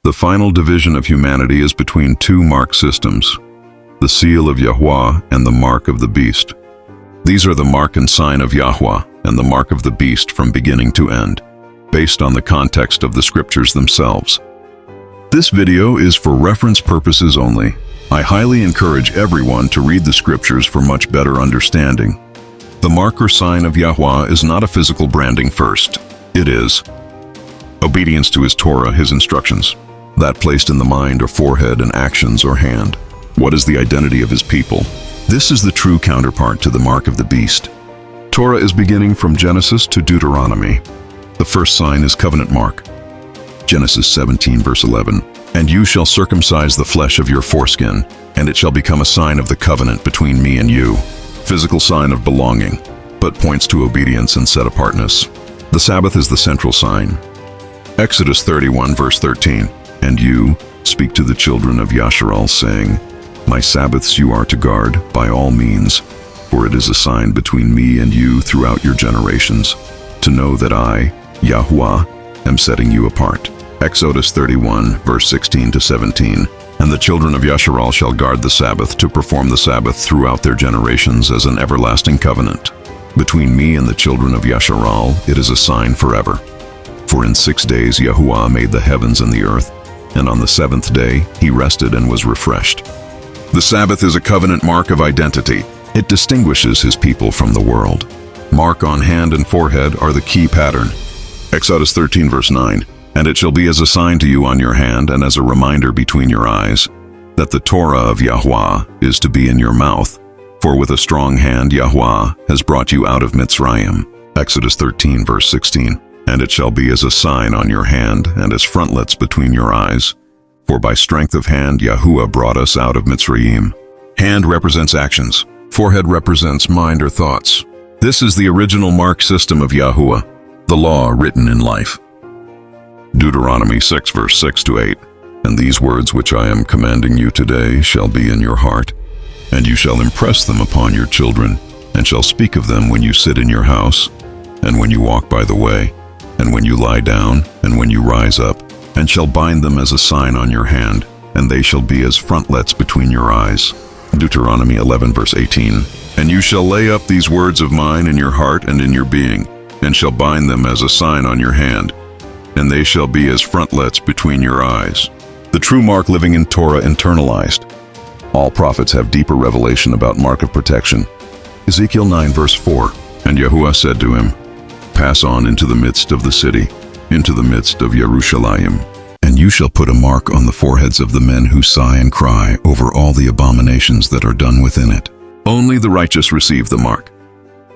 The final division of humanity is between two mark systems, the seal of Yahuah and the mark of the beast. These are the mark and sign of Yahuah and the mark of the beast from beginning to end, based on the context of the scriptures themselves. This video is for reference purposes only. I highly encourage everyone to read the scriptures for much better understanding. The mark or sign of Yahuah is not a physical branding first. It is obedience to his Torah, his instructions, that placed in the mind or forehead and actions or hand. What is the identity of his people? This is the true counterpart to the mark of the beast. Torah is beginning from Genesis to Deuteronomy. The first sign is covenant mark. Genesis 17 verse 11. And you shall circumcise the flesh of your foreskin, and it shall become a sign of the covenant between me and you. Physical sign of belonging, but points to obedience and set-apartness. The Sabbath is the central sign. Exodus 31 verse 13. And you speak to the children of Yasharal, saying, My Sabbaths you are to guard by all means, for it is a sign between me and you throughout your generations, to know that I, Yahuah, am setting you apart. Exodus 31 verse 16 to 17. And the children of Yasharal shall guard the Sabbath to perform the Sabbath throughout their generations as an everlasting covenant. Between me and the children of Yasharal it is a sign forever. For in 6 days Yahuah made the heavens and the earth, and on the seventh day he rested and was refreshed. The Sabbath is a covenant mark of identity. It distinguishes his people from the world. Mark on hand and forehead are the key pattern. Exodus 13 verse 9. And it shall be as a sign to you on your hand and as a reminder between your eyes, that the Torah of Yahuah is to be in your mouth. For with a strong hand Yahuah has brought you out of Mitzrayim. Exodus 13 verse 16. And it shall be as a sign on your hand and as frontlets between your eyes. For by strength of hand Yahuah brought us out of Mitzrayim. Hand represents actions. Forehead represents mind or thoughts. This is the original mark system of Yahuah, the law written in life. Deuteronomy 6 verse 6 to 8. And these words which I am commanding you today shall be in your heart, and you shall impress them upon your children, and shall speak of them when you sit in your house, and when you walk by the way, and when you lie down, and when you rise up, and shall bind them as a sign on your hand, and they shall be as frontlets between your eyes. Deuteronomy 11 verse 18. And you shall lay up these words of mine in your heart and in your being, and shall bind them as a sign on your hand, and they shall be as frontlets between your eyes. The true mark living in Torah internalized. All prophets have deeper revelation about mark of protection. Ezekiel 9 verse 4. And Yahuah said to him, Pass on into the midst of the city, into the midst of Yerushalayim, and you shall put a mark on the foreheads of the men who sigh and cry over all the abominations that are done within it. Only the righteous receive the mark,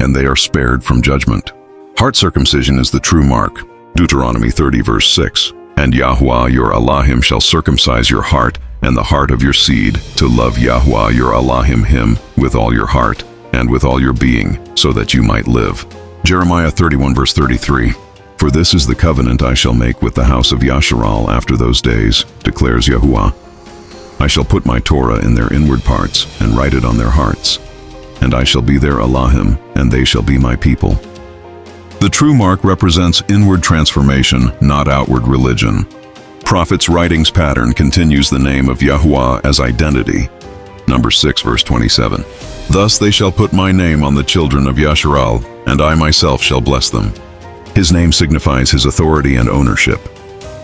and they are spared from judgment. Heart circumcision is the true mark. Deuteronomy 30 verse 6. And Yahuah your Elohim shall circumcise your heart and the heart of your seed, to love Yahuah your Elohim him with all your heart and with all your being, so that you might live. Jeremiah 31 verse 33. For this is the covenant I shall make with the house of Yasharal after those days, declares Yahuah. I shall put my Torah in their inward parts and write it on their hearts, and I shall be their Elohim, and they shall be my people. The true mark represents inward transformation, not outward religion. Prophet's writings pattern continues the name of Yahuah as identity. Numbers 6 verse 27. Thus they shall put my name on the children of Yasharal, and I myself shall bless them. His name signifies his authority and ownership.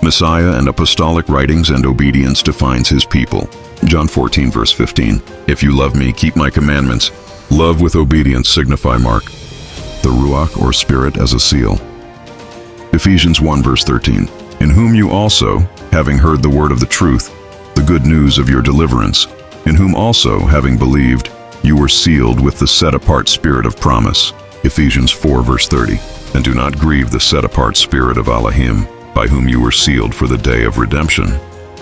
Messiah and apostolic writings and obedience defines his people. John 14 verse 15. If you love me, keep my commandments. Love with obedience signify mark. The Ruach or Spirit as a seal. Ephesians 1 verse 13. In whom you also, having heard the word of the truth, the good news of your deliverance, in whom also, having believed, you were sealed with the set-apart spirit of promise. Ephesians 4 verse 30. And do not grieve the set-apart spirit of Elohim, by whom you were sealed for the day of redemption.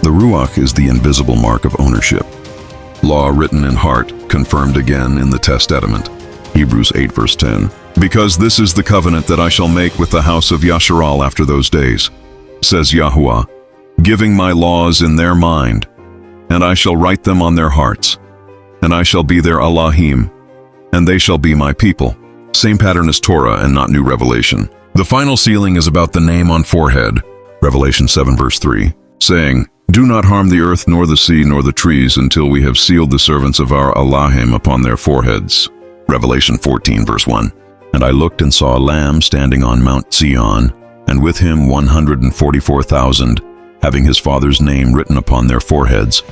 The Ruach is the invisible mark of ownership. Law written in heart, confirmed again in the testament. Hebrews 8 verse 10. Because this is the covenant that I shall make with the house of Yasharal after those days, says Yahuah, giving my laws in their mind, and I shall write them on their hearts, and I shall be their Elohim, and they shall be my people. Same pattern as Torah and not new revelation. The final sealing is about the name on forehead. Revelation 7 verse 3 saying, "Do not harm the earth, nor the sea, nor the trees, until we have sealed the servants of our Elohim upon their foreheads." Revelation 14, verse 1. And I looked and saw a lamb standing on Mount Zion, and with him 144,000, having his Father's name written upon their foreheads.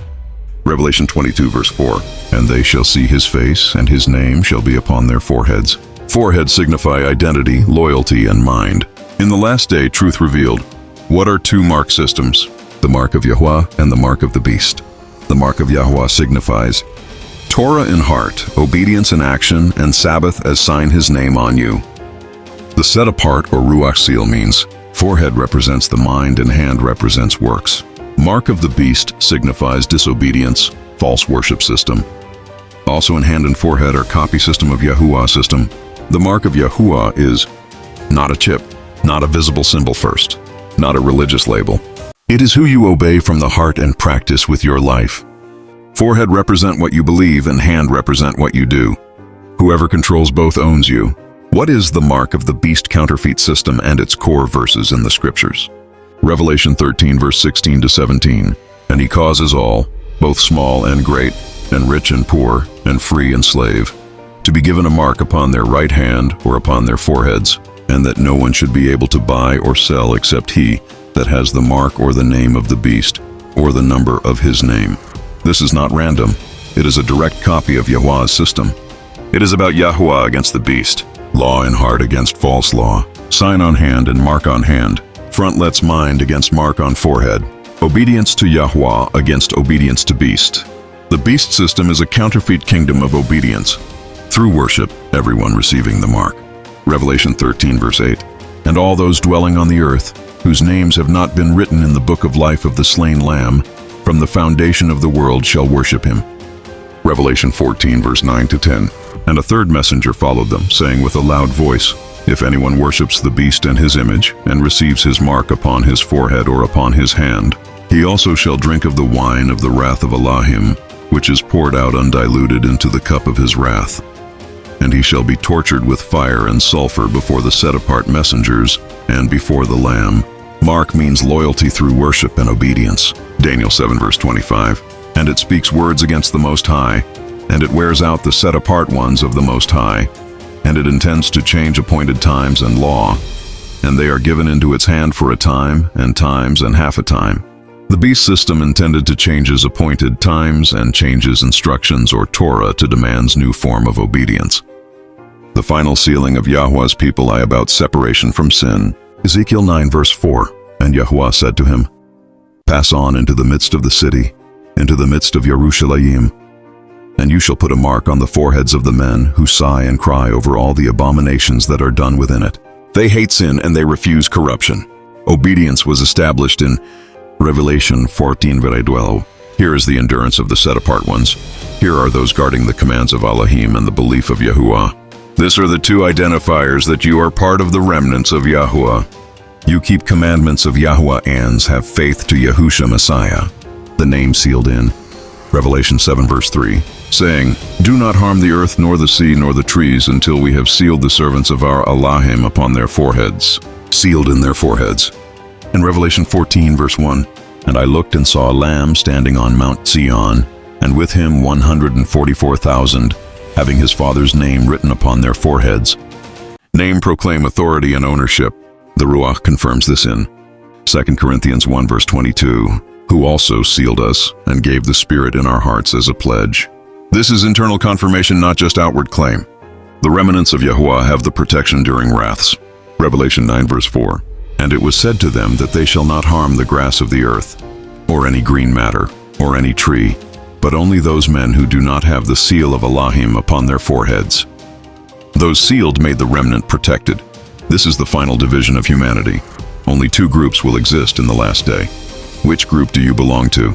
Revelation 22, verse 4. And they shall see his face, and his name shall be upon their foreheads. Foreheads signify identity, loyalty, and mind. In the last day, truth revealed. What are two mark systems? The mark of Yahuah and the mark of the beast. The mark of Yahuah signifies Torah in heart, obedience in action, and Sabbath as sign his name on you. The set apart or Ruach seal means forehead represents the mind and hand represents works. Mark of the beast signifies disobedience, false worship system. Also in hand and forehead are copy system of Yahuah system. The mark of Yahuah is not a chip, not a visible symbol first, not a religious label. It is who you obey from the heart and practice with your life. Forehead represent what you believe and hand represent what you do. Whoever controls both owns you. What is the mark of the beast counterfeit system and its core verses in the scriptures? Revelation 13, verse 16 to 17. And he causes all, both small and great, and rich and poor, and free and slave, to be given a mark upon their right hand or upon their foreheads, and that no one should be able to buy or sell except he that has the mark or the name of the beast, or the number of his name. This is not random. It is a direct copy of Yahuah's system. It is about Yahuah against the beast, law in heart against false law, sign on hand and mark on hand, frontlets mind against mark on forehead, obedience to Yahuah against obedience to beast. The beast system is a counterfeit kingdom of obedience. Through worship, everyone receiving the mark. Revelation 13, verse 8. And all those dwelling on the earth, whose names have not been written in the book of life of the slain Lamb, from the foundation of the world shall worship him. Revelation 14, verse 9 to 10. And a third messenger followed them, saying with a loud voice, If anyone worships the beast and his image, and receives his mark upon his forehead or upon his hand, he also shall drink of the wine of the wrath of Elohim, which is poured out undiluted into the cup of his wrath. And he shall be tortured with fire and sulfur before the set-apart messengers, and before the Lamb. Mark means loyalty through worship and obedience. Daniel 7, verse 25. And it speaks words against the Most High, and it wears out the set-apart ones of the Most High, and it intends to change appointed times and law, and they are given into its hand for a time, and times, and half a time. The beast system intended to changes appointed times and changes instructions or Torah to demands new form of obedience. The final sealing of Yahuah's people lie about separation from sin. Ezekiel 9, verse 4. And Yahuah said to him, Pass on into the midst of the city, into the midst of Yerushalayim, and you shall put a mark on the foreheads of the men who sigh and cry over all the abominations that are done within it. They hate sin and they refuse corruption. Obedience was established in Revelation 14, verse 12. Here is the endurance of the set-apart ones. Here are those guarding the commands of Elohim and the belief of Yahuah. This are the two identifiers that you are part of the remnants of Yahuah. You keep commandments of Yahuah and have faith to Yahusha Messiah, the name sealed in Revelation 7, verse 3, saying, Do not harm the earth, nor the sea, nor the trees, until we have sealed the servants of our Elohim upon their foreheads. Sealed in their foreheads. In Revelation 14, verse 1, And I looked and saw a lamb standing on Mount Zion, and with him 144,000, having his Father's name written upon their foreheads. Name proclaim authority and ownership. The Ruach confirms this in 2 Corinthians 1, verse 22, who also sealed us and gave the Spirit in our hearts as a pledge. This is internal confirmation, not just outward claim. The remnants of Yahuah have the protection during wraths. Revelation 9, verse 4. And it was said to them that they shall not harm the grass of the earth, or any green matter, or any tree, but only those men who do not have the seal of Elohim upon their foreheads. Those sealed made the remnant protected. This is the final division of humanity. Only two groups will exist in the last day. Which group do you belong to?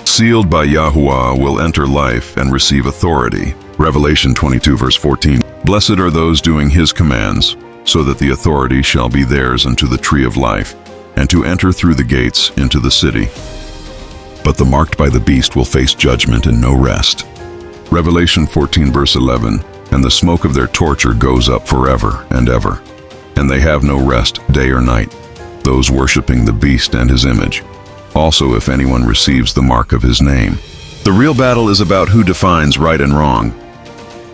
Sealed by Yahuah will enter life and receive authority. Revelation 22, verse 14. Blessed are those doing his commands, so that the authority shall be theirs unto the tree of life, and to enter through the gates into the city. But the marked by the beast will face judgment and no rest. Revelation 14, verse 11. And the smoke of their torture goes up forever and ever, and they have no rest day or night, those worshiping the beast and his image. Also, if anyone receives the mark of his name. The real battle is about who defines right and wrong,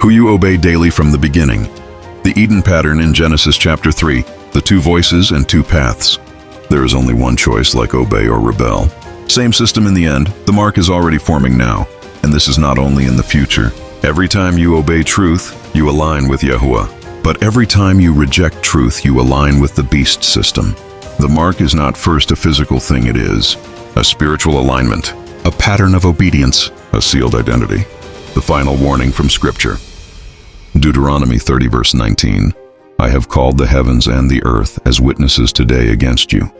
who you obey daily from the beginning. The Eden pattern in Genesis chapter 3, the two voices and two paths. There is only one choice, like obey or rebel. Same system in the end. The mark is already forming now, and this is not only in the future. Every time you obey truth, you align with Yahuah. But every time you reject truth, you align with the beast system. The mark is not first a physical thing, it is a spiritual alignment, a pattern of obedience, a sealed identity. The final warning from Scripture. Deuteronomy 30 verse 19. I have called the heavens and the earth as witnesses today against you.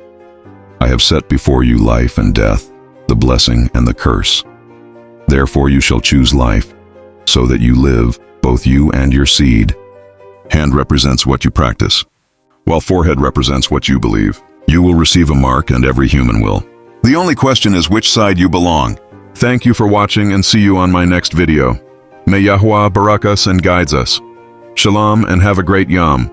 I have set before you life and death, the blessing and the curse. Therefore you shall choose life, so that you live, both you and your seed. Hand represents what you practice, while forehead represents what you believe. You will receive a mark, and every human will. The only question is which side you belong. Thank you for watching, and see you on my next video. May Yahuah barak us and guides us. Shalom, and have a great Yom.